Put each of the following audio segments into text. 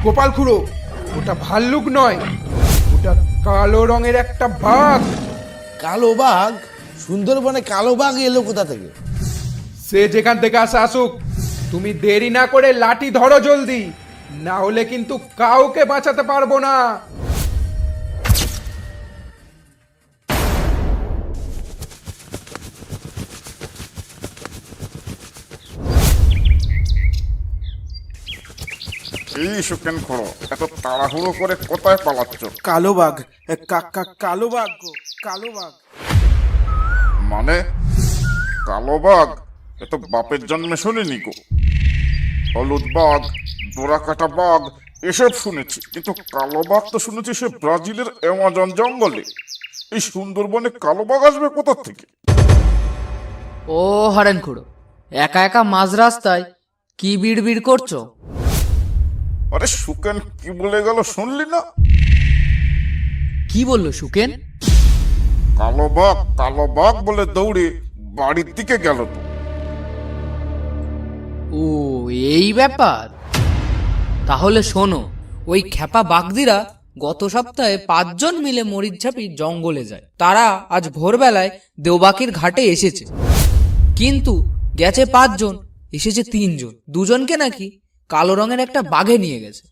গোপাল খুড়ো, ওটা ভাল্লুক নয়, ওটা কালো রঙের একটা বাঘ। কালো বাঘ? সুন্দরবনে কালো বাঘ এলো কোথা থেকে? সে যেখান থেকে আসুক, তুমি দেরি না করে লাঠি ধরো জলদি, না হলে কিন্তু কাউকে বাঁচাতে পারবো না। এই সুকেন খোড়ো, এত তাড়াহুড়ো করে কোথায় পালাচ্ছ? কালো বাঘ, কালো বাঘ গো, কালো বাঘ। মানে কালো বাঘ? এ তো বাপের জন্মে শুনিনি গো। হলুদ বাঘ, ডোরা কাটা বাঘ এসব শুনেছি, কিন্তু কালো বাঘ তো শুনেছি সে ব্রাজিলের অ্যামাজন জঙ্গলে। এই সুন্দরবনে কালো বাঘ আসবে কোথা থেকে? ও হরেন খুড়ো, একা একা মাঝ রাস্তায় কি বিড়বিড় করছো? আরে সুকেন কি বলে গেল শুনলি না? কি বললো সুকেন? কালো বাঘ বলে দৌড়ে বাড়ির দিকে গেল তো। ও এই ব্যাপার। তাহলে শোনো, ওই খেপা বাগদিরা গত সপ্তাহে 5 জন মিলে মরিচঝাপি জঙ্গলে যায়। তারা আজ ভোরবেলায় দেওবাকির ঘাটে এসেছে, কিন্তু গেছে 5 জন, এসেছে 3 জন। 2 জনকে নাকি কালো রঙের একটা বাঘে নিয়ে গেছে।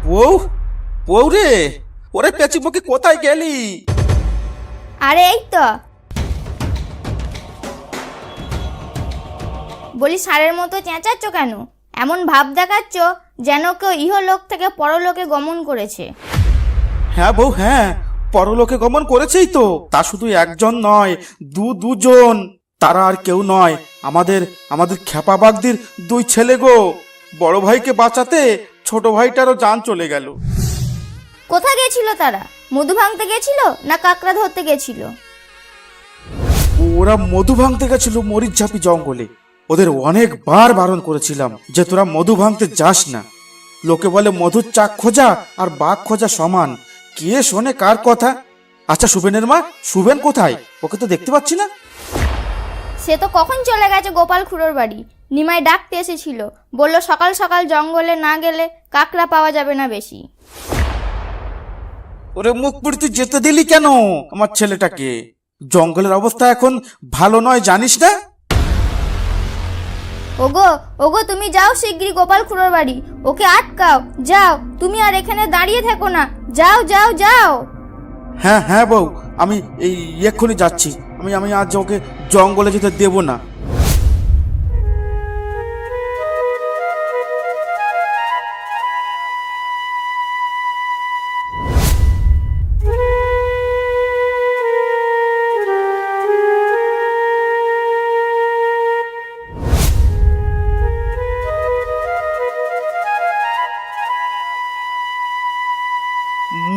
বউ, বউ রে, ওরে পেঁচি মুখে কোথায় গেলি? আরে এই তো, বলি ষাঁড়ের মতো চেঁচাচ্ছ কেন? এমন ভাব দেখাচ্ছ যেন কেউ ইহলোক থেকে পরলোকে গমন করেছে। হ্যাঁ বউ, হ্যাঁ, পরলোকে গমন করেছেই তো। তা শুধু একজন নয়, দুজন। তারা আর কেউ নয়, আমাদের খেপা বাগদির 2 ছেলে গো। বড় ভাইকে বাঁচাতে ছোট ভাইটারও জান চলে গেল। কোথায় গেছিল তারা? মধু ভাঙতে গেছিল না কাকড়া ধরতে গেছিল? ওরা মধু ভাঙতে গেছিল মরিচঝাপি জঙ্গলে। ওদের অনেকবার বারণ করেছিলাম যে তোরা মধু ভাঙতে যাস না। লোকে বলে মধুর চাক খোঁজা আর বাঘ খোঁজা সমান। কে শোনে কার কথা? আচ্ছা, সুবেনের মা, সুবেন কোথায়? ওকে তো দেখতে পাচ্ছি না। সে তো কখন চলে গেছে গোপাল খুড়োর বাড়ি। নিমাই ডাকতে এসেছিল, বলল সকাল সকাল জঙ্গলে না গেলে কাকড়া পাওয়া যাবে না বেশি। ওরে মুখ পুড়ি, তুই যেতে দিলি কেন আমার ছেলেটাকে? জঙ্গলের অবস্থা এখন ভালো নয়, জানিস না? ওগো তুমি যাও শিগগিরই গোপাল খুড়োর বাড়ি, ওকে আটকাও। যাও, তুমি আর এখানে দাঁড়িয়ে থেকো না, যাও যাও যাও। হ্যাঁ হ্যাঁ বউ, আমি এই এক্ষুনি যাচ্ছি। আমি আজ ওকে জঙ্গলে যেতে দেব না।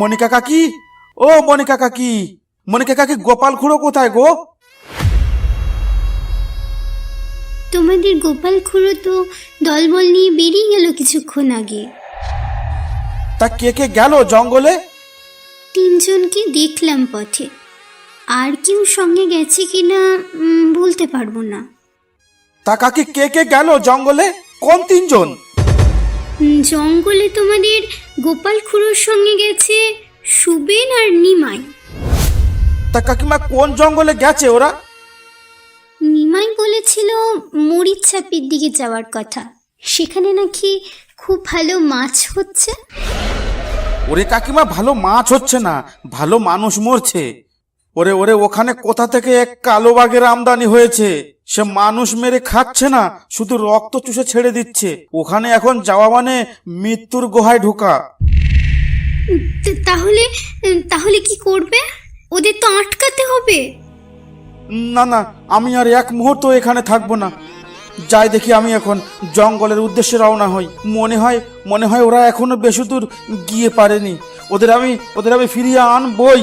মনিকা কাকি, ও মনিকা কাকি, মনিকা কাকি, গোপাল খুড়ো কোথায় গো? তোমাদের গোপাল খুড়ো তো দলবল নিয়ে বেরিয়ে গেল কিছুক্ষণ আগে। তা কে কে গেল জঙ্গলে? 3 জনকে দেখলাম পথে, আর কেউ সঙ্গে গেছে কিনা বলতে পারবো না। তা কাকি, কে কে গেল জঙ্গলে? কোন 3 জন? জঙ্গলে তোমাদের গোপাল খুড়োর সঙ্গে গেছে সুবেন আর নিমাই। তা কাকিমা, কোন জঙ্গলে গেছে ওরা? নিমাই বলেছিল মরিচছাপির দিকে যাওয়ার কথা, সেখানে নাকি খুব ভালো মাছ হচ্ছে। ওরে কাকিমা, ভালো মাছ হচ্ছে না, ভালো মানুষ মরছে। ওরে ওখানে কোথা থেকে এক কালো বাঘের আমদানি হয়েছে। সে মানুষ মেরে খাচ্ছে না, শুধু রক্ত চুষে ছেড়ে দিচ্ছে। ওখানে এখন যাওয়া মানে মৃত্যুর গুহায় ঢোকা। তাহলে তাহলে কি করবে? ওদের তো আটকাতে হবে। না না, আমি আর এক মুহূর্ত এখানে থাকবো না। যাই দেখি, আমি এখন জঙ্গলের উদ্দেশ্যে রওনা হই। মনে হয় ওরা এখনো বেশি দূর গিয়ে পারেনি। ওদের আমি ফিরিয়ে আনবই।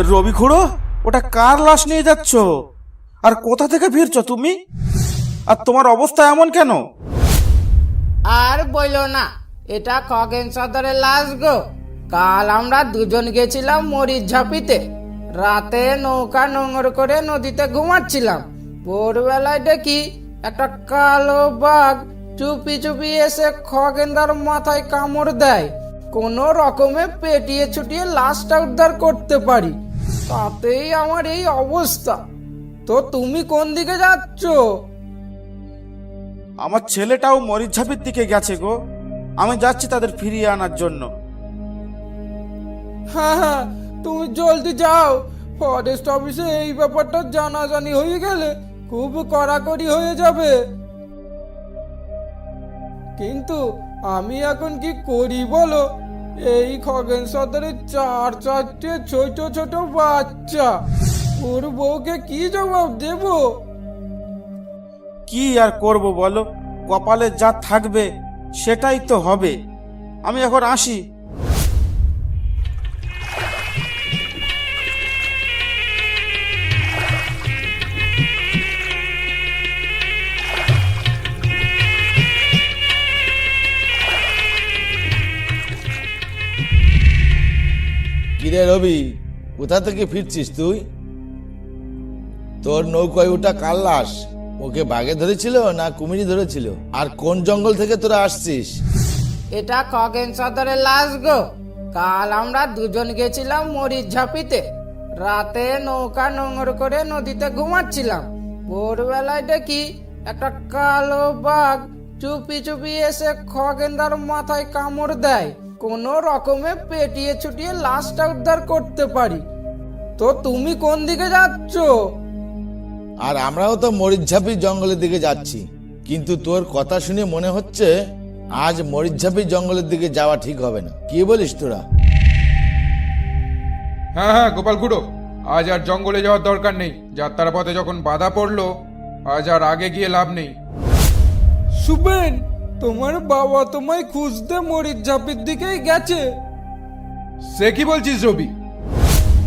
রবি খুড়ো, ওটা কার লাশ নিয়ে যাচ্ছ? আর কোথা থেকে ফিরছো তুমি? আর তোমার অবস্থা এমন কেন? আর বইলো না, এটা খগেন সর্দারের লাশ গো। কাল আমরা দুজন গেছিলাম মরিচ ঝাপিতে। রাতে নৌকা নোঙর করে নদীতে ঘুমাচ্ছিলাম। ভোরবেলায় দেখি একটা কালো বাঘ চুপি চুপি এসে খগেনদার মাথায় কামড় দেয়। কোনো রকমে পেটিয়ে ছুটিয়ে লাশটা উদ্ধার করতে পারি, তাতেই আমার এই অবস্থা। তো তুমি কোন দিকে যাচ্ছ? আমার ছেলেটাও মরিচঝাপির দিকে গেছে গো। আমি যাচ্ছি তাদের ফিরিয়ে আনার জন্য। হ্যাঁ হ্যাঁ, তুমি জলদি যাও। ফরেস্ট অফিসে এই ব্যাপারটা জানাজানি হয়ে গেলে খুব কড়াকড়ি হয়ে যাবে। কিন্তু আমি এখন কি করি বলো? এই খগেন সর্দারের 4-4টে ছোট ছোট বাচ্চা, ওর বউকে কি জবাব দেব? কি আর করব বলো, কপালে যা থাকবে সেটাই তো হবে। আমি এখন আসি। কিরে রবি, কোথা থেকে ফিরছিস তুই? তোর নৌকায় ওটা কার লাশ? ওকে বাঘে ধরেছিল না কুমিরি ধরেছিল? আর কোন জঙ্গল থেকে তোরা আসছিস? এটা খগেন সর্দারের লাশ গো। কাল আমরা দুজন গেছিলাম মরিচ ঝাপিতে। রাতে নৌকা নোঙর করে নদীতে ঘুমাচ্ছিলাম। ভোরবেলায় দেখি একটা কালো বাঘ চুপি চুপি এসে খগেনদার মাথায় কামড় দেয়। কোনো রকমে পেটিয়ে ছুটিয়ে লাশটা উদ্ধার করতে পারি। তো তুমি কোন দিকে যাচ্ছ? আর আমরাও তো মরিচঝাপি জঙ্গলের দিকে যাচ্ছি, কিন্তু তোর কথা শুনে মনে হচ্ছে আজ মরিচঝাপি জঙ্গলের দিকে যাওয়া ঠিক হবে না। কি বলিস তোরা? হ্যাঁ হ্যাঁ গোপাল খুড়ো, আজ আর জঙ্গলে যাওয়ার দরকার নেই। যাত্রার পথে যখন বাধা পড়লো, আজ আর আগে গিয়ে লাভ নেই। সুবেন, তোমার বাবা তোমায় খুঁজতে মরিচ ঝাপির দিকেই গেছে। সে কি বলছিস রবি?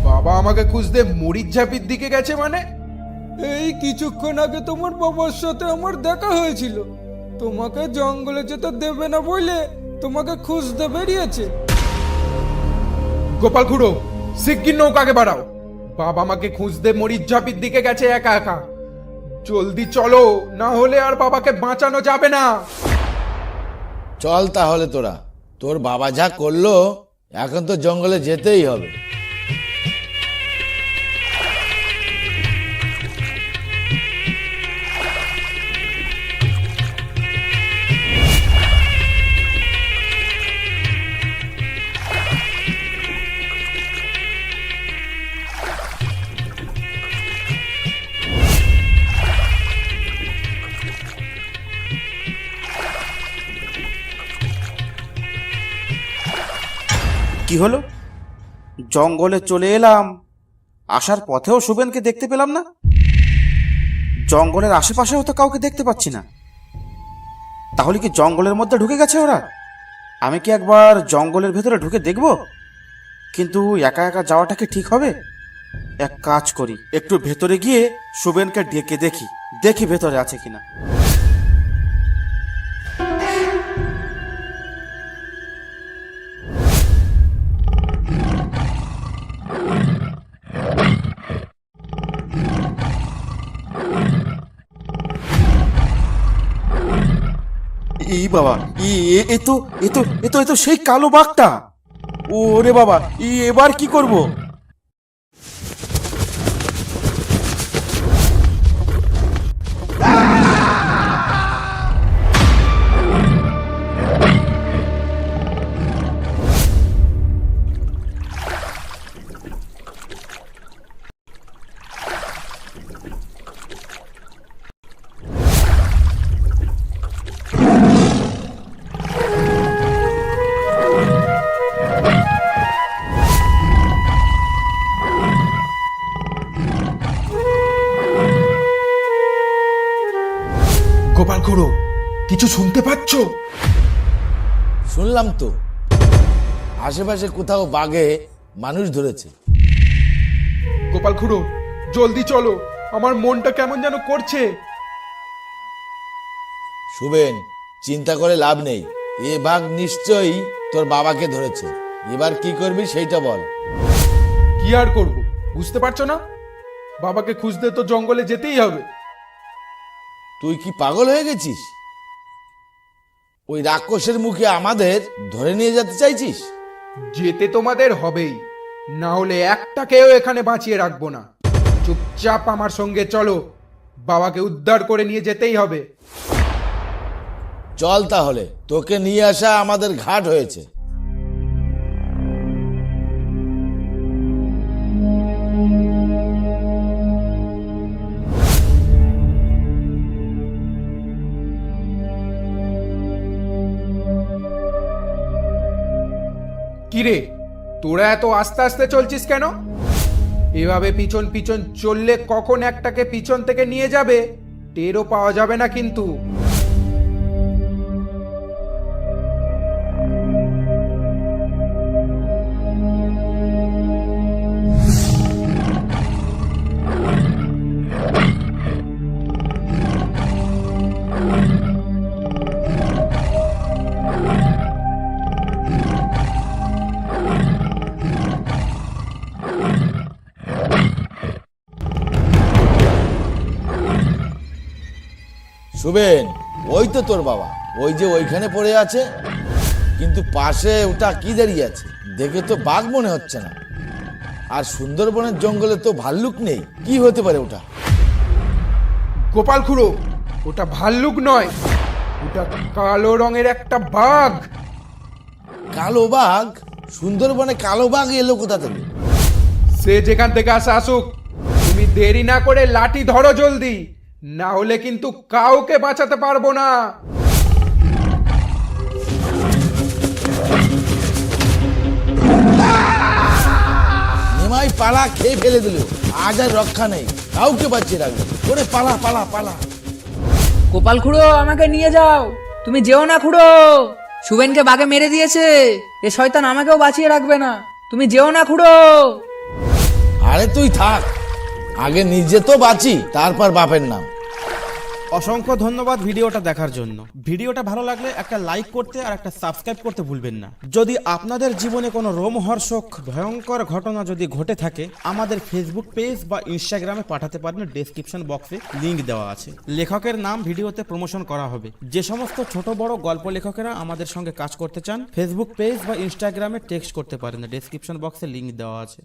বাবা আমাকে খুঁজতে মরিচঝাপির দিকে গেছে মানে? এই কিছুক্ষণ আগে তোমার বাবার সাথে আমার দেখা হয়েছিল। তোমাকে জঙ্গলে যেতে দেবে না বলে তোমাকে খুঁজতে বেরিয়েছে। গোপাল খুড়ো, শিগগির নৌকাকে বাড়াও। বাবা আমাকে খুঁজতে মরিচঝাপির দিকে গেছে একা একা। জলদি চলো, না হলে আর বাবাকে বাঁচানো যাবে না। চল তাহলে তোরা, তোর বাবা যা করলো এখন তো জঙ্গলে যেতেই হবে। কি হলো? জঙ্গলে চলে এলাম, আসার পথেও সুবেনকে দেখতে পেলাম না। জঙ্গলের আশেপাশেও তো কাউকে দেখতে পাচ্ছি না। তাহলে কি জঙ্গলের মধ্যে ঢুকে গেছে ওরা? আমি কি একবার জঙ্গলের ভেতরে ঢুকে দেখব? কিন্তু একা একা যাওয়াটা কি ঠিক হবে? এক কাজ করি, একটু ভেতরে গিয়ে সুবেনকে ডেকে দেখি, দেখি ভেতরে আছে কিনা। এই বাবা, এ তো সেই কালো বাঘটা। ওরে বাবা, এবার কি করব? গোপাল খুড়ো, কিছু শুনতে পাচ্ছ? শুনলাম তো, আশেপাশে কোথাও বাঘে মানুষ ধরেছে। গোপাল খুড়ো জলদি চলো, আমার মনটা কেমন যেন করছে। শুভেন, চিন্তা করে লাভ নেই, এ বাঘ নিশ্চয়ই তোর বাবাকে ধরেছে। এবার কি করবি সেইটা বল। কি আর করব বুঝতে পারছো না? বাবাকে খুঁজতে তো জঙ্গলে যেতেই হবে। তুই কি পাগল হয়ে গেছিস? ওই রাক্ষসের মুখে আমাদের ধরে নিয়ে যেতে চাইছিস? যেতে তোমাদের হবেই, না হলে একটাকেও এখানে বাঁচিয়ে রাখবো না। চুপচাপ আমার সঙ্গে চলো, বাবাকে উদ্ধার করে নিয়ে যেতেই হবে। চল তাহলে, তোকে নিয়ে আসা আমাদের ঘাট হয়েছে। কিরে, তোরা এত আস্তে আস্তে চলছিস কেন? এভাবে পিছন পিছন চললে কখন একটাকে পিছন থেকে নিয়ে যাবে টেরও পাওয়া যাবে না কিন্তু। শুভেন, ওই তো তোর বাবা, ওই যে ওইখানে পড়ে আছে। কিন্তু পাশে ওটা কি দাঁড়িয়ে আছে? দেখে তো বাঘ মনে হচ্ছে না। আর সুন্দরবনের জঙ্গলে তো ভাল্লুক নেই, কি হতে পারে ওটা? গোপাল খুড়ো, ওটা ভাল্লুক নয়, ওটা কালো রঙের একটা বাঘ। কালো বাঘ? সুন্দরবনে কালো বাঘ এলো কোথা থেকে? সে যেখান থেকে আসুক, তুমি দেরি না করে লাঠি ধরো জলদি, না হলে কিন্তু কাউকে বাঁচাতে পারবো না। নিমাই পালা খেয়ে ফেলে দিল, আজ আর রক্ষা নেই, কাউকে বাঁচিয়ে রাখবে। ওরে পালা পালা পালা। গোপাল খুড়ো আমাকে নিয়ে যাও। তুমি যেও না খুড়ো, শুভেনকে বাঘে মেরে দিয়েছে, এ শয়তান আমাকেও বাঁচিয়ে রাখবে না। তুমি যেও না খুড়ো। আরে তুই থাক, আগে নিজে তো বাঁচি, তারপর বাপের নাম। অসংখ্য ধন্যবাদ ভিডিওটা দেখার জন্য। ভিডিওটা ভালো লাগলে একটা লাইক করতে আর একটা সাবস্ক্রাইব করতে ভুলবেন না। যদি আপনাদের জীবনে কোনো রোমহর্ষক ভয়ঙ্কর ঘটনা যদি ঘটে থাকে, আমাদের ফেসবুক পেজ বা ইনস্টাগ্রামে পাঠাতে পারেন, ডেসক্রিপশন বক্সে লিংক দেওয়া আছে। লেখকের নাম ভিডিওতে প্রমোশন করা হবে। যে সমস্ত ছোট বড় গল্প লেখকেরা আমাদের সঙ্গে কাজ করতে চান, ফেসবুক পেজ বা ইনস্টাগ্রামে টেক্সট করতে পারেন, ডেসক্রিপশন বক্সে লিংক দেওয়া আছে।